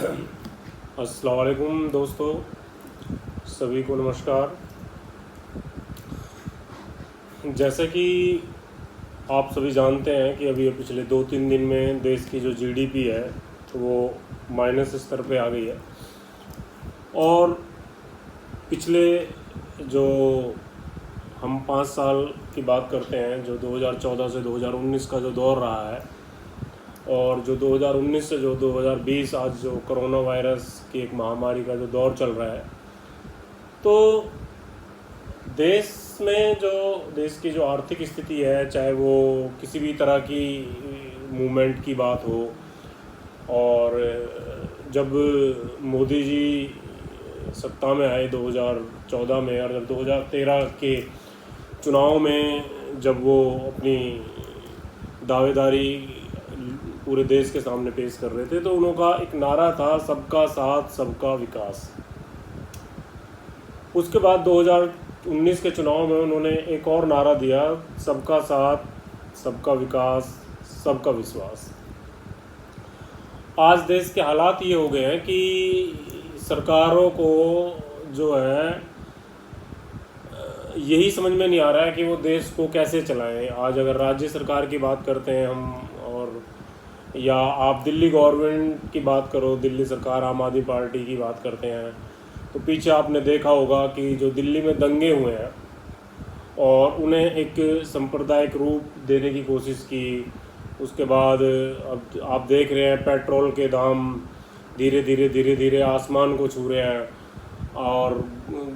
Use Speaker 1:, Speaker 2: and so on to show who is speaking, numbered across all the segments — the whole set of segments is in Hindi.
Speaker 1: अस्सलाम वालेकुम दोस्तों, सभी को नमस्कार। जैसे कि आप सभी जानते हैं कि अभी पिछले 2-3 दिन में देश की जो जीडीपी है वो माइनस स्तर पे आ गई है। और पिछले जो हम 5 साल की बात करते हैं, जो 2014 से 2019 का जो दौर रहा है, और जो 2019 से जो 2020 आज जो कोरोना वायरस की एक महामारी का जो दौर चल रहा है, तो देश में जो देश की जो आर्थिक स्थिति है, चाहे वो किसी भी तरह की मूवमेंट की बात हो, और जब मोदी जी सत्ता में आए 2014 में, और जब 2013 के चुनाव में जब वो अपनी दावेदारी पूरे देश के सामने पेश कर रहे थे, तो उनका एक नारा था, सबका साथ सबका विकास। उसके बाद 2019 के चुनाव में उन्होंने एक और नारा दिया, सबका साथ सबका विकास सबका विश्वास। आज देश के हालात ये हो गए हैं कि सरकारों को जो है यही समझ में नहीं आ रहा है कि वो देश को कैसे चलाएं। आज अगर राज्य सरकार की बात करते हैं हम, और या आप दिल्ली गवर्नमेंट की बात करो, दिल्ली सरकार आम आदमी पार्टी की बात करते हैं, तो पीछे आपने देखा होगा कि जो दिल्ली में दंगे हुए हैं और उन्हें एक सांप्रदायिक रूप देने की कोशिश की। उसके बाद अब आप देख रहे हैं पेट्रोल के दाम धीरे धीरे आसमान को छू रहे हैं, और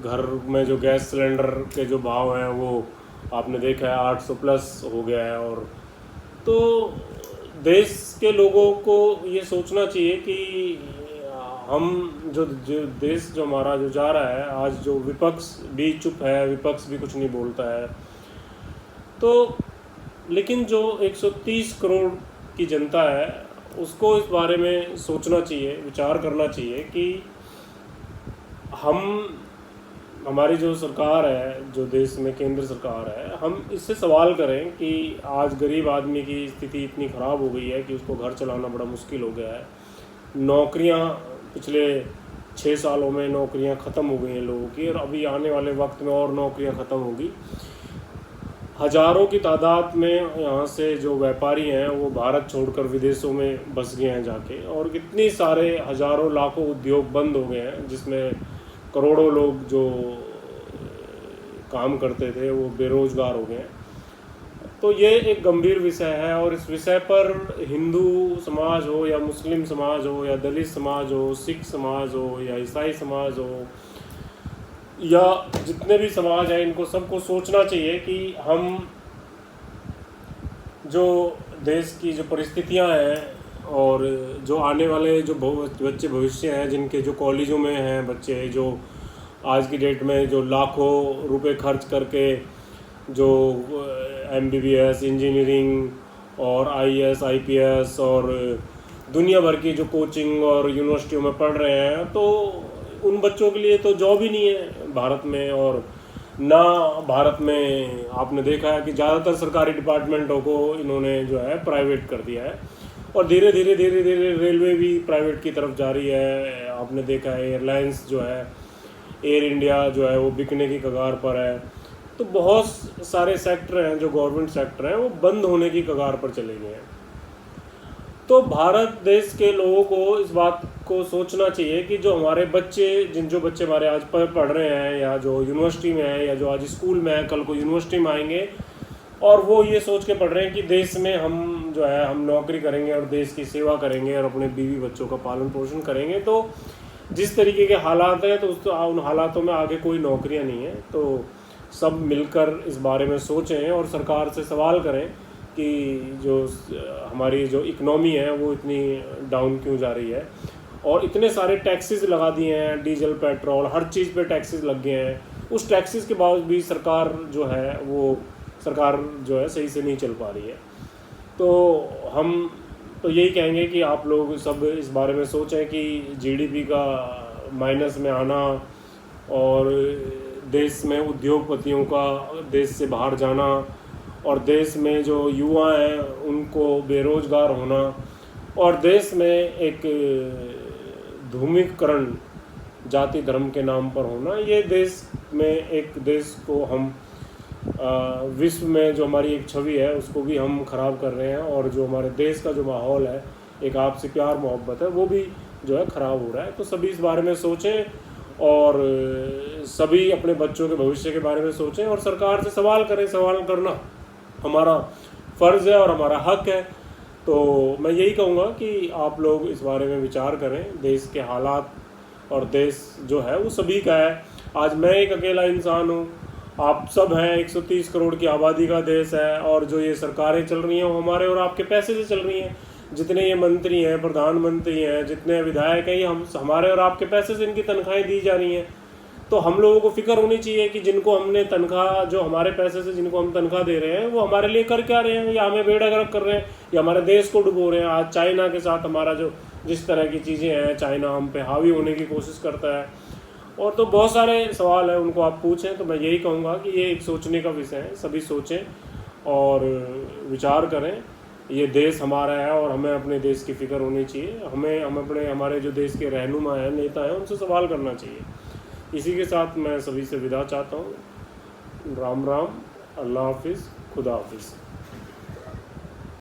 Speaker 1: घर में जो गैस सिलेंडर के जो भाव हैं वो आपने देखा है 800 प्लस हो गया है। और तो देश के लोगों को ये सोचना चाहिए कि हम जो देश जो हमारा जो जा रहा है, आज जो विपक्ष भी चुप है, विपक्ष भी कुछ नहीं बोलता है, तो लेकिन जो 130 करोड़ की जनता है उसको इस बारे में सोचना चाहिए, विचार करना चाहिए कि हमारी जो सरकार है, जो देश में केंद्र सरकार है, हम इससे सवाल करें कि आज गरीब आदमी की स्थिति इतनी ख़राब हो गई है कि उसको घर चलाना बड़ा मुश्किल हो गया है। नौकरियां पिछले 6 सालों में नौकरियां ख़त्म हो गई हैं लोगों की, और अभी आने वाले वक्त में और नौकरियां ख़त्म होगी। हज़ारों की तादाद में यहाँ से जो व्यापारी हैं वो भारत छोड़कर विदेशों में बस गए हैं जाके, और कितनी सारे हज़ारों लाखों उद्योग बंद हो गए हैं, जिसमें करोड़ों लोग जो काम करते थे वो बेरोज़गार हो गए हैं। तो ये एक गंभीर विषय है, और इस विषय पर हिंदू समाज हो या मुस्लिम समाज हो या दलित समाज हो, सिख समाज हो या ईसाई समाज हो, या जितने भी समाज हैं, इनको सबको सोचना चाहिए कि हम जो देश की जो परिस्थितियां हैं, और जो आने वाले जो बच्चे भविष्य हैं, जिनके जो कॉलेजों में हैं बच्चे, जो आज की डेट में जो लाखों रुपए खर्च करके जो MBBS इंजीनियरिंग और IAS IPS और दुनिया भर की जो कोचिंग और यूनिवर्सिटियों में पढ़ रहे हैं, तो उन बच्चों के लिए तो जॉब ही नहीं है भारत में। और ना भारत में आपने देखा है कि ज़्यादातर सरकारी डिपार्टमेंटों को इन्होंने जो है प्राइवेट कर दिया है, और धीरे धीरे रेलवे भी प्राइवेट की तरफ जा रही है। आपने देखा है एयरलाइंस जो है, एयर इंडिया जो है वो बिकने की कगार पर है। तो बहुत सारे सेक्टर हैं जो गवर्नमेंट सेक्टर हैं वो बंद होने की कगार पर चले गए हैं। तो भारत देश के लोगों को इस बात को सोचना चाहिए कि जो हमारे बच्चे जो बच्चे हमारे आज पढ़ रहे हैं, या जो यूनिवर्सिटी में हैं, या जो आज स्कूल में हैं, कल को यूनिवर्सिटी में आएंगे, और वो ये सोच के पढ़ रहे हैं कि देश में हम जो है हम नौकरी करेंगे और देश की सेवा करेंगे और अपने बीवी बच्चों का पालन पोषण करेंगे। तो जिस तरीके के हालात हैं, तो उन हालातों में आगे कोई नौकरियां नहीं है। तो सब मिलकर इस बारे में सोचें और सरकार से सवाल करें कि जो हमारी जो इकनॉमी है वो इतनी डाउन क्यों जा रही है, और इतने सारे टैक्सेस लगा दिए हैं, डीजल पेट्रोल हर चीज़ पे टैक्सेस लग गए हैं। उस टैक्सेस के बावजूद भी सरकार जो है सही से नहीं चल पा रही है। तो हम तो यही कहेंगे कि आप लोग सब इस बारे में सोचें कि जीडीपी का माइनस में आना, और देश में उद्योगपतियों का देश से बाहर जाना, और देश में जो युवा हैं उनको बेरोज़गार होना, और देश में एक धूमिकरण जाति धर्म के नाम पर होना, ये देश में एक देश को हम विश्व में जो हमारी एक छवि है उसको भी हम ख़राब कर रहे हैं, और जो हमारे देश का जो माहौल है, एक आपसी प्यार मोहब्बत है, वो भी जो है ख़राब हो रहा है। तो सभी इस बारे में सोचें और सभी अपने बच्चों के भविष्य के बारे में सोचें और सरकार से सवाल करें। सवाल करना हमारा फ़र्ज़ है और हमारा हक है। तो मैं यही कहूँगा कि आप लोग इस बारे में विचार करें। देश के हालात और देश जो है वो सभी का है। आज मैं एक अकेला इंसान हूँ, आप सब हैं, 130 करोड़ की आबादी का देश है, और जो ये सरकारें चल रही हैं वो हमारे और आपके पैसे से चल रही हैं। जितने ये मंत्री हैं, प्रधानमंत्री हैं, जितने विधायक हैं, ये हमारे और आपके पैसे से इनकी तनख्वाहें दी जा रही हैं। तो हम लोगों को फिक्र होनी चाहिए कि जिनको हमने तनख्वाह, जो हमारे पैसे से जिनको हम तनख्वाह दे रहे हैं, वो हमारे लिए कर क्या रहे हैं, या हमें बेड़ा गर्क कर रहे हैं, या हमारे देश को डुबो रहे हैं। आज चाइना के साथ हमारा जो जिस तरह की चीज़ें हैं, चाइना हम पे हावी होने की कोशिश करता है, और तो बहुत सारे सवाल हैं, उनको आप पूछें। तो मैं यही कहूँगा कि ये एक सोचने का विषय है, सभी सोचें और विचार करें। ये देश हमारा है और हमें अपने देश की फ़िक्र होनी चाहिए। हम अपने हमारे जो देश के रहनुमा हैं, नेता हैं, उनसे सवाल करना चाहिए। इसी के साथ मैं सभी से विदा चाहता हूँ। राम राम, अल्लाह हाफिज़, खुदा हाफिज़।